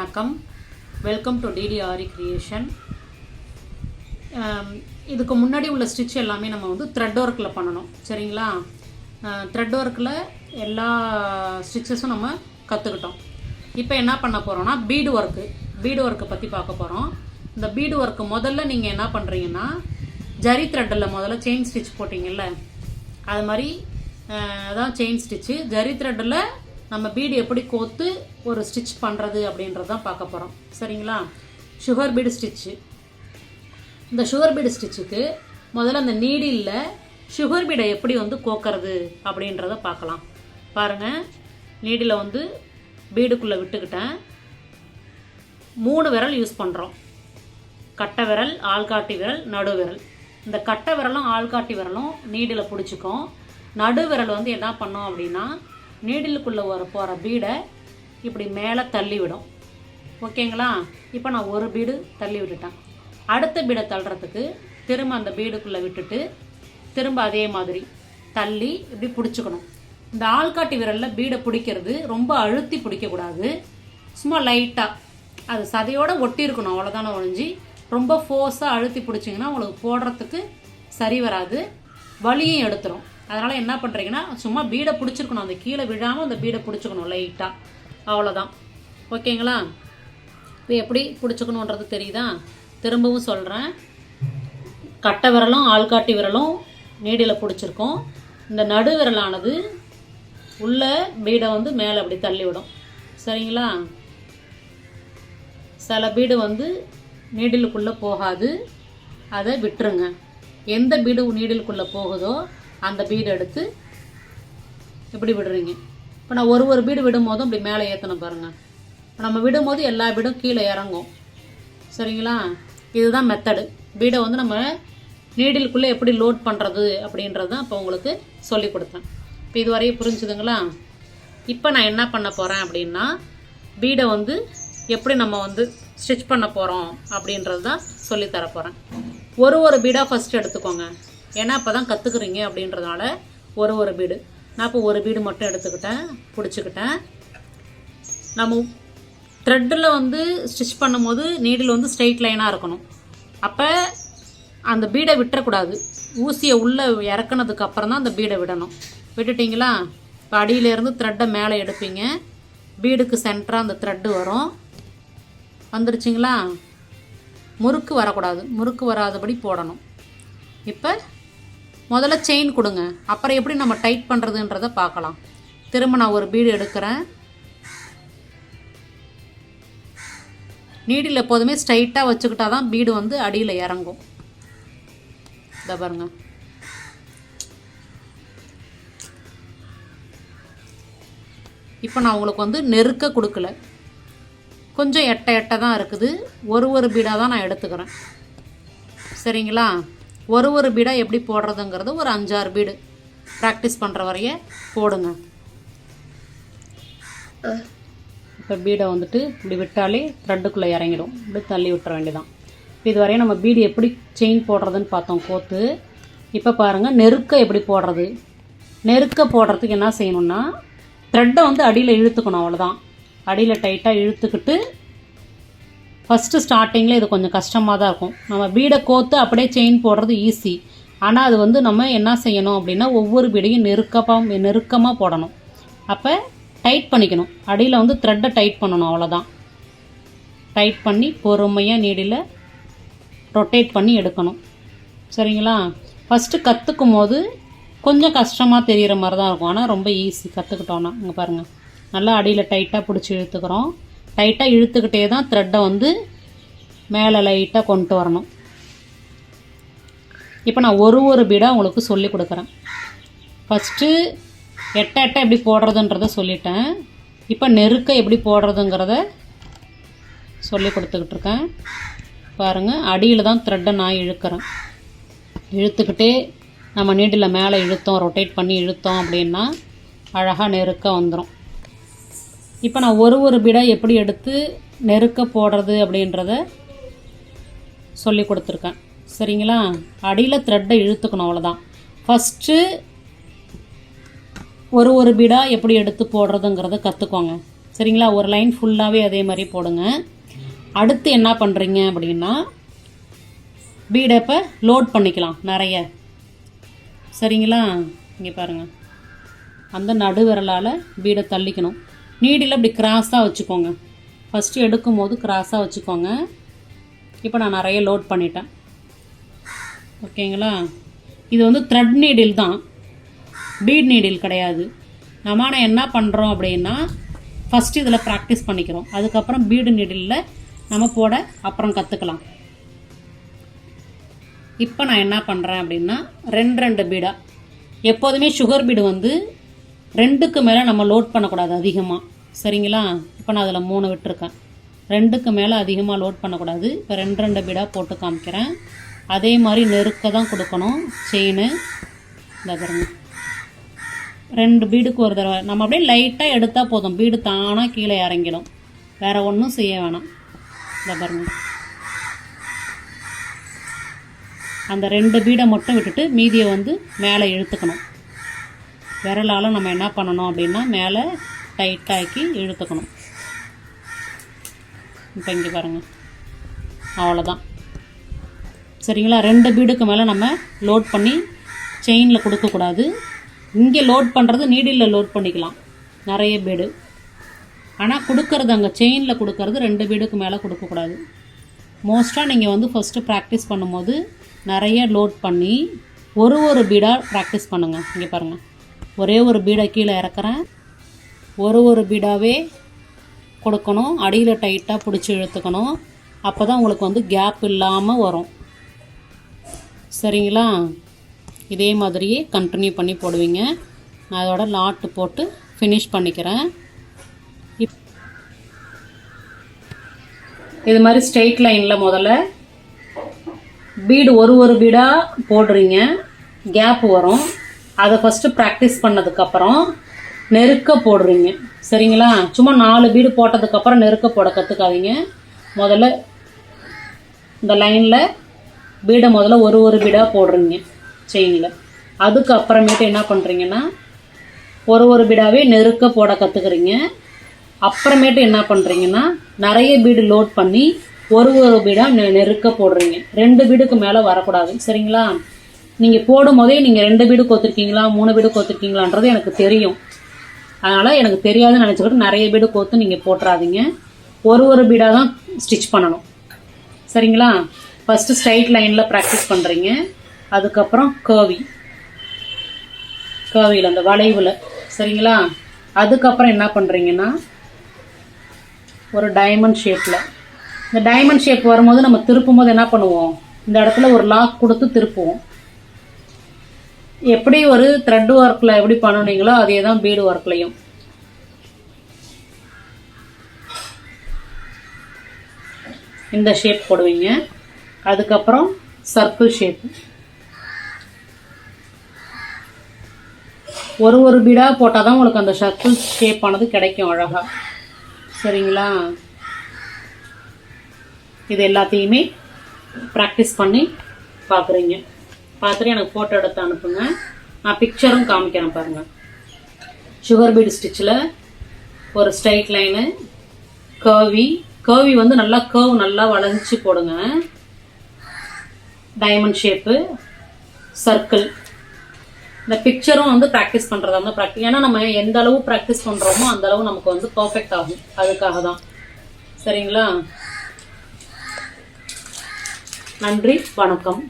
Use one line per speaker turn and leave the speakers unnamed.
வணக்கம். Welcome to டிடிஆரி creation. இதுக்கு முன்னாடி உள்ள ஸ்டிச் எல்லாமே நம்ம வந்து த்ரெட் ஒர்க்கில் பண்ணணும், சரிங்களா? த்ரெட் ஒர்க்கில் எல்லா ஸ்டிச்சஸும் நம்ம கற்றுக்கிட்டோம். இப்போ என்ன பண்ண போகிறோம்னா பீடு ஒர்க்கை பற்றி பார்க்க போகிறோம். இந்த பீடு ஒர்க்கு முதல்ல நீங்கள் என்ன பண்ணுறீங்கன்னா, ஜரி த்ரெட்டில் முதல்ல செயின் ஸ்டிச் போட்டிங்கல்ல, அது மாதிரி அதான் செயின் ஸ்டிச்சு. ஜரி த்ரெட்டில் நம்ம பீடு எப்படி கோத்து ஒரு ஸ்டிச் பண்ணுறது அப்படின்றது தான் பார்க்க போகிறோம், சரிங்களா? Sugar bead stitch. இந்த சுகர் பீடு ஸ்டிச்சுக்கு முதல்ல அந்த நீடில் சுகர் பீடை எப்படி வந்து கோக்கிறது அப்படின்றத பார்க்கலாம். பாருங்கள், நீடில் வந்து பீடுக்குள்ளே விட்டுக்கிட்டேன். 3 விரல் யூஸ் பண்ணுறோம். கட்டை விரல், ஆள்காட்டி விரல், நடு விரல். இந்த கட்டை விரலும் ஆள்காட்டி விரலும் நீடில் பிடிச்சிக்கும். நடு விரல் வந்து என்ன பண்ணோம் அப்படின்னா, நீடிலுக்குள்ளே போகிற பீடை இப்படி மேலே தள்ளி விடும், ஓகேங்களா? இப்போ நான் ஒரு பீடு தள்ளி விட்டுட்டேன். அடுத்த பீடை தள்ளுறதுக்கு திரும்ப அந்த பீடுக்குள்ளே விட்டுட்டு திரும்ப அதே மாதிரி தள்ளி இப்படி பிடிச்சிக்கணும். இந்த ஆள்காட்டி விரலில் பீடை பிடிக்கிறது ரொம்ப அழுத்தி பிடிக்கக்கூடாது, சும்மா லைட்டாக அது சதையோடு ஒட்டி இருக்கணும், அவ்வளோதானே ஒழிஞ்சி ரொம்ப ஃபோர்ஸாக அழுத்தி பிடிச்சிங்கன்னா உங்களுக்கு போடுறதுக்கு சரி வராது, வலியும் எடுத்துரும். அதனால் என்ன பண்ணுறீங்கன்னா, சும்மா பீடை பிடிச்சிருக்கணும், அந்த கீழே விழாமல் அந்த பீடை பிடிச்சிக்கணும் லைட்டாக, அவ்வளோதான், ஓகேங்களா? இப்போ எப்படி பிடிச்சிக்கணுன்றது தெரியுதா? திரும்பவும் சொல்கிறேன். கட்டை விரலும் ஆள்காட்டி விரலும் நீடில் பிடிச்சிருக்கோம். இந்த நடு விரலானது உள்ள பீடை வந்து மேலே அப்படி தள்ளிவிடும், சரிங்களா? சில பீடு வந்து நீடிலுக்குள்ளே போகாது, அதை விட்டுருங்க. எந்த பீடு நீடிலுக்குள்ளே போகுதோ அந்த பீடு எடுத்து இப்படி விடுறீங்க. இப்போ நான் ஒரு பீடு விடும் போதும் இப்படி மேலே ஏற்றணும் பாருங்கள். இப்போ நம்ம விடும் போது எல்லா பீடும் கீழே இறங்கும், சரிங்களா? இதுதான் மெத்தடு. பீடை வந்து நம்ம நீடிலுக்குள்ளே எப்படி லோட் பண்ணுறது அப்படின்றது தான் இப்போ உங்களுக்கு சொல்லி கொடுத்தேன். இப்போ இதுவரையும் புரிஞ்சுதுங்களா? இப்போ நான் என்ன பண்ண போகிறேன் அப்படின்னா, பீடை வந்து எப்படி நம்ம வந்து ஸ்டிச் பண்ண போகிறோம் அப்படின்றது தான் சொல்லித்தர போகிறேன். ஒரு பீடாக ஃபஸ்ட் எடுத்துக்கோங்க, ஏன்னா அப்போ தான் கற்றுக்குறீங்க அப்படின்றதுனால ஒரு பீடு. நான் இப்போ ஒரு பீடு மட்டும் எடுத்துக்கிட்டேன், பிடிச்சிக்கிட்டேன். நம்ம த்ரெட்டில் வந்து ஸ்டிச் பண்ணும்போது நீடில் வந்து ஸ்ட்ரெயிட் லைனாக இருக்கணும். அப்போ அந்த பீடை விட்டுறக்கூடாது. ஊசியை உள்ளே இறக்குனதுக்கு அப்புறம் தான் அந்த பீடை விடணும். விட்டுட்டிங்களா? இப்போ அடியிலேருந்து த்ரெட்டை மேலே எடுப்பீங்க, பீடுக்கு சென்டராக அந்த த்ரெட்டு வரும். வந்துருச்சிங்களா? முறுக்கு வரக்கூடாது, முறுக்கு வராதபடி போடணும். இப்போ முதல்ல செயின் கொடுங்க, அப்புறம் எப்படி நம்ம டைட் பண்ணுறதுன்றதை பார்க்கலாம். திரும்ப நான் ஒரு பீடு எடுக்கிறேன். நீடில் எப்போதுமே ஸ்ட்ரைட்டாக வச்சுக்கிட்டா தான் பீடு வந்து அடியில் இறங்கும். இதை பாருங்க. இப்போ நான் உங்களுக்கு வந்து நெருக்க கொடுக்கல, கொஞ்சம் எட்ட தான் இருக்குது. ஒரு பீடாக தான் நான் எடுத்துக்கிறேன், சரிங்களா? ஒரு பீடாக எப்படி போடுறதுங்கிறது ஒரு 5-6 பீடு ப்ராக்டிஸ் பண்ணுற வரைய போடுங்க. இப்போ பீடை வந்துட்டு இப்படி விட்டாலே த்ரெட்டுக்குள்ளே இறங்கிடும், இப்படி தள்ளி விட்டுற வேண்டியதான். இப்போ இது வரையும் நம்ம பீடு எப்படி செயின் போடுறதுன்னு பார்த்தோம், கோத்து. இப்போ பாருங்கள், நெருக்க எப்படி போடுறது. நெருக்க போடுறதுக்கு என்ன செய்யணும்னா, த்ரெட்டை வந்து அடியில் இழுத்துக்கணும், அவ்வளோதான். அடியில் டைட்டாக இழுத்துக்கிட்டு ஃபஸ்ட்டு ஸ்டார்டிங்கில் இது கொஞ்சம் கஷ்டமாக தான் இருக்கும். நம்ம பீடை கோத்து அப்படியே செயின் போடுறது ஈஸி. ஆனால் அது வந்து நம்ம என்ன செய்யணும் அப்படின்னா, ஒவ்வொரு பீடையும் நெருக்கமாக போடணும். அப்போ டைட் பண்ணிக்கணும், அடியில் வந்து த்ரெட்டை டைட் பண்ணணும், அவ்வளோதான். டைட் பண்ணி பொறுமையாக நீடில் ரொட்டேட் பண்ணி எடுக்கணும், சரிங்களா? ஃபஸ்ட்டு கற்றுக்கும் போது கொஞ்சம் கஷ்டமாக தெரிகிற மாதிரி தான் இருக்கும், ஆனால் ரொம்ப ஈஸி கற்றுக்கிட்டோன்னா. இங்கே பாருங்கள், நல்லா அடியில் டைட்டாக பிடிச்சி இழுத்துக்கிறோம். டைட்டாக இழுத்துக்கிட்டே தான் த்ரெட்டை வந்து மேலே லைட்டாக கொண்டு வரணும். இப்போ நான் ஒரு பீடாக உங்களுக்கு சொல்லி கொடுக்குறேன். ஃபஸ்ட்டு எட்ட எப்படி போடுறதுன்றத சொல்லிட்டேன். இப்போ நெருக்க எப்படி போடுறதுங்கிறத சொல்லி கொடுத்துக்கிட்டு இருக்கேன். பாருங்கள், அடியில் தான் த்ரெட்டை நான் இழுக்கிறேன். இழுத்துக்கிட்டே நம்ம நீடில் மேலே இழுத்தோம், ரொட்டேட் பண்ணி இழுத்தோம் அப்படின்னா அழகாக நெருக்க வந்துடும். இப்போ நான் ஒரு பீடாக எப்படி எடுத்து நெருக்க போடுறது அப்படின்றத சொல்லி கொடுத்துருக்கேன், சரிங்களா? அடியில் த்ரெட்டை இழுத்துக்கணும், அவ்வளோதான். ஃபஸ்ட்டு ஒரு பீடாக எப்படி எடுத்து போடுறதுங்கிறத கற்றுக்கோங்க, சரிங்களா? ஒரு லைன் ஃபுல்லாகவே அதே மாதிரி போடுங்க. அடுத்து என்ன பண்ணுறீங்க அப்படின்னா பீடை இப்போ லோட் பண்ணிக்கலாம் நிறைய. சரிங்களா? இங்கே பாருங்கள், அந்த நடு விரலால் பீடை தள்ளிக்கணும். நீடில் அப்படி கிராஸாக வச்சுக்கோங்க. ஃபஸ்ட்டு எடுக்கும் போது கிராஸாக வச்சுக்கோங்க. இப்போ நான் நிறைய லோட் பண்ணிட்டேன். ஓகேங்களா? இது வந்து த்ரெட் நீடில் தான், பீட் நீடில் கிடையாது. நம்ம என்ன பண்ணுறோம் அப்படின்னா ஃபஸ்ட்டு இதில் ப்ராக்டிஸ் பண்ணிக்கிறோம். அதுக்கப்புறம் பீடு நீடிலில் நம்ம போட அப்புறம் கற்றுக்கலாம். இப்போ நான் என்ன பண்ணுறேன் அப்படின்னா ரெண்டு பீடாக, எப்போதுமே சுகர் பீடு வந்து 2க்கு மேலே நம்ம லோட் பண்ணக்கூடாது அதிகமாக. சரிங்களா? இப்போ நான் அதில் 3 விட்டுருக்கேன். 2க்கு மேலே அதிகமாக லோட் பண்ணக்கூடாது. இப்போ 2 பீடாக போட்டு காமிக்கிறேன். அதே மாதிரி நெருக்க தான் கொடுக்கணும் செயின். இந்த பாருங்க, 2 பீடுக்கு ஒரு தடவை நம்ம அப்படியே லைட்டாக எடுத்தால் போதும், பீடு தானாக கீழே இறங்கிடும். வேறு ஒன்றும் செய்ய வேணாம். இந்த பாருங்க, அந்த 2 பீடை மட்டும் விட்டுட்டு மீதியை வந்து மேலே இழுத்துக்கணும். விரலால் நம்ம என்ன பண்ணணும் அப்படின்னா மேலே டைட்டாக்கி இழுத்துக்கணும். இப்போ இங்கே பாருங்கள், அவ்வளோதான். சரிங்களா? 2 பீடுக்கு மேலே நம்ம லோட் பண்ணி செயினில் கொடுக்கக்கூடாது. இங்கே லோட் பண்ணுறது நீடிலில் லோட் பண்ணிக்கலாம் நிறைய பீடு. ஆனால் கொடுக்கறது அங்கே செயினில் கொடுக்கறது 2 பீடுக்கு மேலே கொடுக்கக்கூடாது. மோஸ்ட்டாக நீங்கள் வந்து ஃபஸ்ட்டு ப்ராக்டிஸ் பண்ணும்போது நிறைய லோட் பண்ணி ஒரு பீடாக ப்ராக்டிஸ் பண்ணுங்கள். இங்கே பாருங்கள், ஒரே ஒரு பீடை கீழே இறக்குறேன். ஒரு பீடாகவே கொடுக்கணும். அடியில் டைட்டாக பிடிச்சி இழுத்துக்கணும். அப்போ தான் உங்களுக்கு வந்து கேப் இல்லாமல் வரும். சரிங்களா? இதே மாதிரியே கண்டினியூ பண்ணி போடுவீங்க. நான் அதோட லாட்டு போட்டு ஃபினிஷ் பண்ணிக்கிறேன். இது மாதிரி ஸ்ட்ரெயிட் லைனில் முதல்ல பீடு ஒரு பீடாக போடுறீங்க, கேப் வரும். அதை ஃபஸ்ட்டு ப்ராக்டிஸ் பண்ணதுக்கப்புறம் நெருக்க போடுறீங்க. சரிங்களா? சும்மா 4 பீடு போட்டதுக்கப்புறம் நெருக்க போட கற்றுக்காதீங்க. முதல்ல இந்த லைனில் பீடை முதல்ல ஒரு பீடாக போடுறீங்க செயினில். அதுக்கு அப்புறமேட்டு என்ன பண்ணுறீங்கன்னா ஒரு பீடாவே நெருக்க போட கற்றுக்குறீங்க. அப்புறமேட்டு என்ன பண்ணுறீங்கன்னா நிறைய பீடு லோட் பண்ணி ஒரு பீடாக நெருக்க போடுறீங்க. 2 பீடுக்கு மேலே வரக்கூடாது. சரிங்களா? நீங்கள் போடும் போதே நீங்கள் 2 பீடு கோத்துருக்கீங்களா 3 பீடு கோத்துருக்கீங்களான்றது எனக்கு தெரியும். அதனால் எனக்கு தெரியாதுன்னு நினச்சிக்கிட்டு நிறைய பீடு கோத்து நீங்கள் போட்டுறாதீங்க. ஒரு பீடாக தான் ஸ்டிச் பண்ணணும். சரிங்களா? ஃபஸ்ட்டு ஸ்ட்ரைட் லைனில் ப்ராக்டிஸ் பண்ணுறீங்க. அதுக்கப்புறம் கர்வியில் அந்த வளைவில். சரிங்களா? அதுக்கப்புறம் என்ன பண்ணுறீங்கன்னா ஒரு டைமண்ட் ஷேப்பில், இந்த டைமண்ட் ஷேப் வரும்போது நம்ம திருப்பும் போது என்ன பண்ணுவோம், இந்த இடத்துல ஒரு லாக் கொடுத்து திருப்புவோம். எப்படி ஒரு த்ரெட் ஒர்க்கில் எப்படி பண்ணுனீங்களோ அதே தான் பீடு ஒர்க்லையும். இந்த ஷேப் போடுவீங்க. அதுக்கப்புறம் சர்க்கிள் ஷேப். ஒரு பீடாக போட்டால் தான் உங்களுக்கு அந்த சர்க்கிள் ஷேப் ஆனது கிடைக்கும் அழகாக. சரிங்களா? இது எல்லாத்தையுமே ப்ராக்டிஸ் பண்ணி பார்க்குறீங்க. பார்த்துட்டு எனக்கு ஃபோட்டோ எடுத்து அனுப்புங்க. நான் பிக்சரும் காமிக்கிறேன் பாருங்கள். சுகர் பீடு ஸ்டிச்சில் ஒரு ஸ்ட்ரைட் லைனு, கர்வி வந்து நல்லா நல்லா வளைஞ்சி போடுங்க. Diamond shape, circle. இந்த பிக்சரும் வந்து ப்ராக்டிஸ் பண்ணுறதா இருந்தால் ஏன்னா நம்ம எந்த அளவு ப்ராக்டிஸ் பண்ணுறோமோ அந்த அளவு நமக்கு வந்து பர்ஃபெக்ட் ஆகும். அதுக்காக தான். சரிங்களா? நன்றி, வணக்கம்.